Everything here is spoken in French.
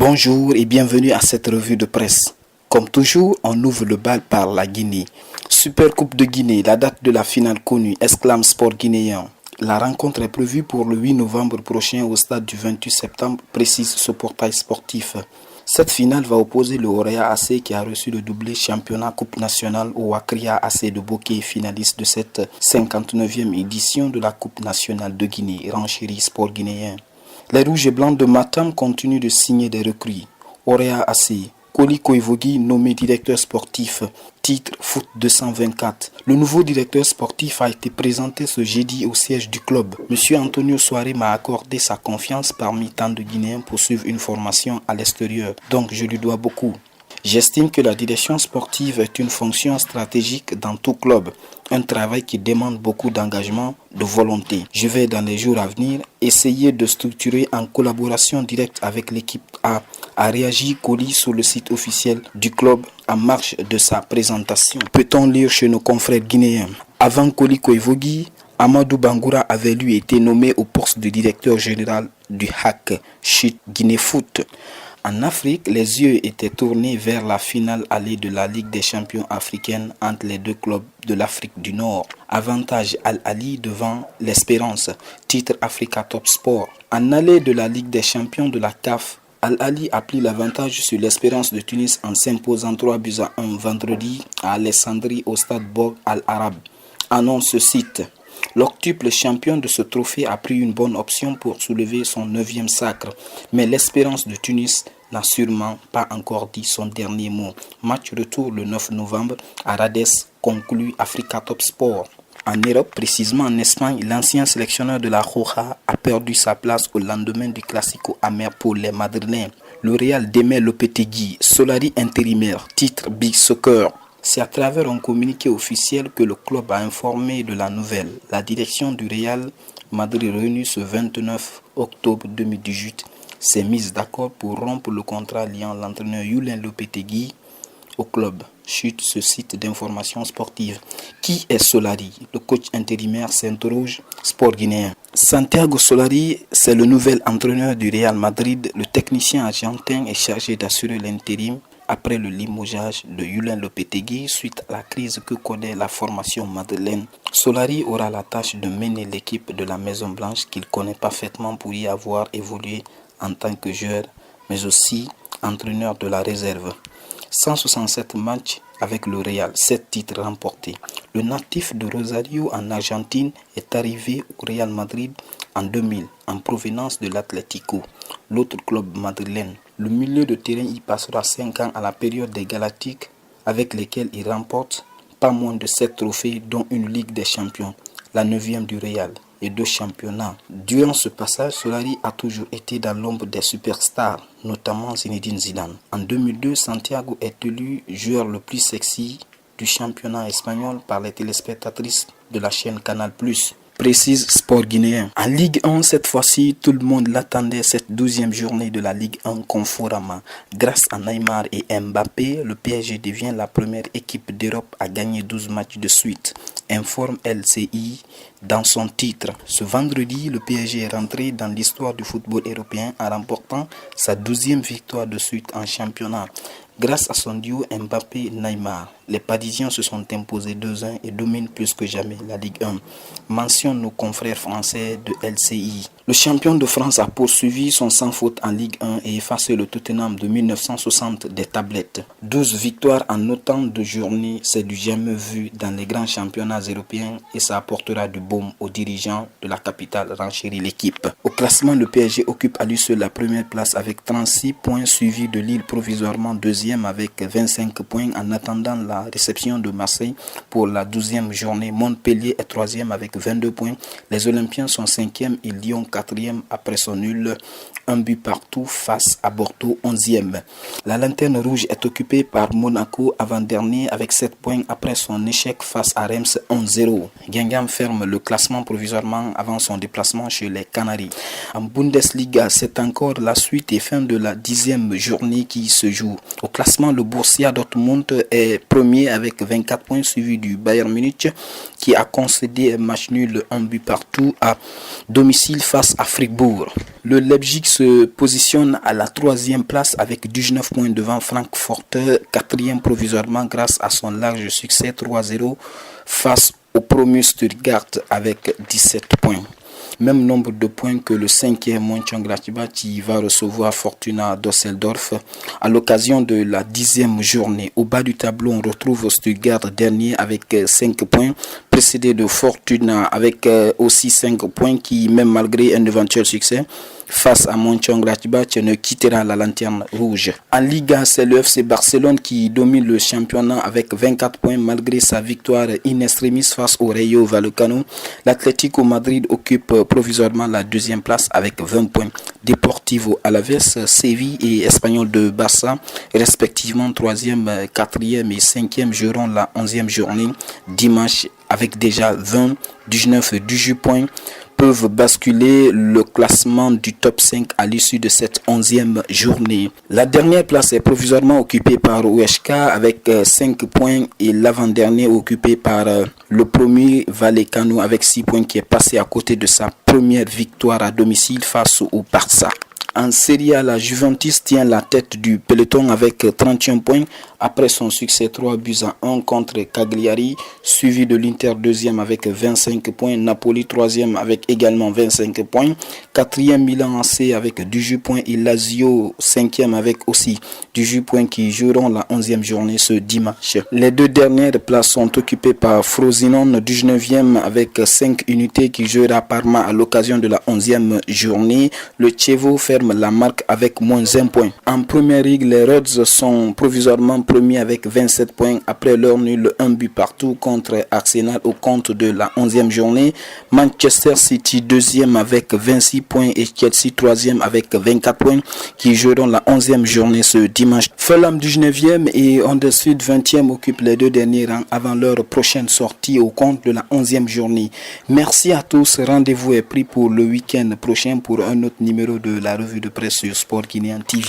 Bonjour et bienvenue à cette revue de presse. Comme toujours, on ouvre le bal par la Guinée. Super Coupe de Guinée, la date de la finale connue, exclame Sport guinéen. La rencontre est prévue pour le 8 novembre prochain au stade du 28 septembre, précise ce portail sportif. Cette finale va opposer le Orea AC qui a reçu le doublé championnat Coupe nationale au Wakria AC de Bokeh, finaliste de cette 59e édition de la Coupe nationale de Guinée, renchérit Sport guinéen. Les Rouges et Blancs de Matam continuent de signer des recrues. Orea AC, Koli Koivogi nommé directeur sportif, titre Foot 224. Le nouveau directeur sportif a été présenté ce jeudi au siège du club. Monsieur Antonio Soare m'a accordé sa confiance parmi tant de Guinéens pour suivre une formation à l'extérieur, donc je lui dois beaucoup. J'estime que la direction sportive est une fonction stratégique dans tout club, un travail qui demande beaucoup d'engagement, de volonté. Je vais dans les jours à venir essayer de structurer en collaboration directe avec l'équipe A réagi Koli sur le site officiel du club en marge de sa présentation. Peut-on lire chez nos confrères guinéens? Avant Koli Koivogi, Amadou Bangoura avait lui été nommé au poste de directeur général du HAC, Chute Guinée Foot. En Afrique, les yeux étaient tournés vers la finale allée de la Ligue des champions africaine entre les deux clubs de l'Afrique du Nord. Avantage Al-Ali devant l'Espérance, titre Africa Top Sport. En allée de la Ligue des champions de la CAF, Al-Ali a pris l'avantage sur l'Espérance de Tunis en s'imposant 3-1 vendredi à Alexandrie au stade Borg Al-Arab. Annonce ce site. L'octuple champion de ce trophée a pris une bonne option pour soulever son 9e sacre, mais l'Espérance de Tunis n'a sûrement pas encore dit son dernier mot. Match retour le 9 novembre à Rades, conclut Africa Top Sport. En Europe, précisément en Espagne, l'ancien sélectionneur de la Roja a perdu sa place au lendemain du Classico amer pour les Madrilènes. Le Real démet Lopetegui, Solari intérimaire, titre Big Soccer. C'est à travers un communiqué officiel que le club a informé de la nouvelle. La direction du Real Madrid réunie ce 29 octobre 2018 s'est mise d'accord pour rompre le contrat liant l'entraîneur Julien Lopetegui au club. Chute ce site d'information sportive. Qui est Solari? Le coach intérimaire s'interroge Sport guinéen. Santiago Solari, c'est le nouvel entraîneur du Real Madrid. Le technicien argentin est chargé d'assurer l'intérim après le limogeage de Julien Lopetegui suite à la crise que connaît la formation madrilène. Solari aura la tâche de mener l'équipe de la Maison Blanche qu'il connaît parfaitement pour y avoir évolué en tant que joueur, mais aussi entraîneur de la réserve. 167 matchs avec le Real, 7 titres remportés. Le natif de Rosario en Argentine est arrivé au Real Madrid en 2000 en provenance de l'Atlético, l'autre club madrilène. Le milieu de terrain y passera 5 ans à la période des Galactiques avec lesquels il remporte pas moins de 7 trophées dont une Ligue des Champions, la 9e du Real et 2 championnats. Durant ce passage, Solari a toujours été dans l'ombre des superstars, notamment Zinedine Zidane. En 2002, Santiago est élu joueur le plus sexy du championnat espagnol par les téléspectatrices de la chaîne Canal+. Précise Sport guinéen. En Ligue 1, cette fois-ci, tout le monde l'attendait, cette 12e journée de la Ligue 1 conformément. Grâce à Neymar et Mbappé, le PSG devient la première équipe d'Europe à gagner 12 matchs de suite, informe LCI dans son titre. Ce vendredi, le PSG est rentré dans l'histoire du football européen en remportant sa 12e victoire de suite en championnat. Grâce à son duo Mbappé-Neymar, les Parisiens se sont imposés 2-1 et dominent plus que jamais la Ligue 1. Mentionne nos confrères français de LCI. Le champion de France a poursuivi son sans faute en Ligue 1 et effacé le Tottenham de 1960 des tablettes. 12 victoires en autant de journées, c'est du jamais vu dans les grands championnats européens et ça apportera du baume aux dirigeants de la capitale, renchérit l'équipe. Au classement, le PSG occupe à lui seul la première place avec 36 points, suivi de Lille provisoirement deuxième avec 25 points en attendant la réception de Marseille pour la 12e journée. Montpellier est 3e avec 22 points. Les Olympiens sont 5e et Lyon 4e après son nul. Un but partout face à Bordeaux 11e. La lanterne rouge est occupée par Monaco avant-dernier avec 7 points après son échec face à Reims 1-0. Guingamp ferme le classement provisoirement avant son déplacement chez les Canaries. En Bundesliga, c'est encore la suite et fin de la 10e journée qui se joue. Au classement, le Borussia Dortmund est premier avec 24 points, suivi du Bayern Munich qui a concédé un match nul, un but partout à domicile face à Fribourg. Le Leipzig se positionne à la 3e place avec 19 points devant Francfort, 4e provisoirement grâce à son large succès 3-0 face au promu Stuttgart avec 17 points. Même nombre de points que le 5e Mönchengladbach qui va recevoir Fortuna Düsseldorf à l'occasion de la 10e journée. Au bas du tableau, on retrouve Stuttgart dernier avec 5 points, précédé de Fortuna avec aussi 5 points qui, même malgré un éventuel succès face à Mönchengladbach, ne quittera la lanterne rouge. En Liga, c'est le FC Barcelone qui domine le championnat avec 24 points malgré sa victoire in extremis face au Rayo Vallecano. L'Atlético Madrid occupe provisoirement la 2e place avec 20 points. Deportivo Alaves, Séville et Espanyol de Barça, respectivement 3e, 4e et 5e, joueront la 11e journée dimanche avec déjà 20, 19 et 18 points. Peuvent basculer le classement du top 5 à l'issue de cette 11e journée. La dernière place est provisoirement occupée par Huesca avec 5 points et l'avant-dernier occupé par le premier Vallecano avec 6 points qui est passé à côté de sa première victoire à domicile face au Barça. En Serie A, la Juventus tient la tête du peloton avec 31 points après son succès 3-1 contre Cagliari, suivi de l'Inter 2e avec 25 points, Napoli 3e avec également 25 points, 4e Milan AC avec 18 points et Lazio 5e avec aussi 18 points qui joueront la 11e journée ce dimanche. Les deux dernières places sont occupées par Frosinone 19e avec 5 unités qui jouera Parma à l'occasion de la 11e journée. Le Chievo ferme la marque avec moins 1 point. En première ligue, les Reds sont provisoirement premiers avec 27 points après leur nul 1 but partout contre Arsenal au compte de la 11e journée. Manchester City 2e avec 26 points et Chelsea 3e avec 24 points qui joueront la 11e journée ce dimanche. Fulham 19e et Huddersfield 20e occupent les deux derniers rangs avant leur prochaine sortie au compte de la 11e journée. Merci à tous. Rendez-vous est pris pour le week-end prochain pour un autre numéro de la revue de presse sur Sport Guinéen TV.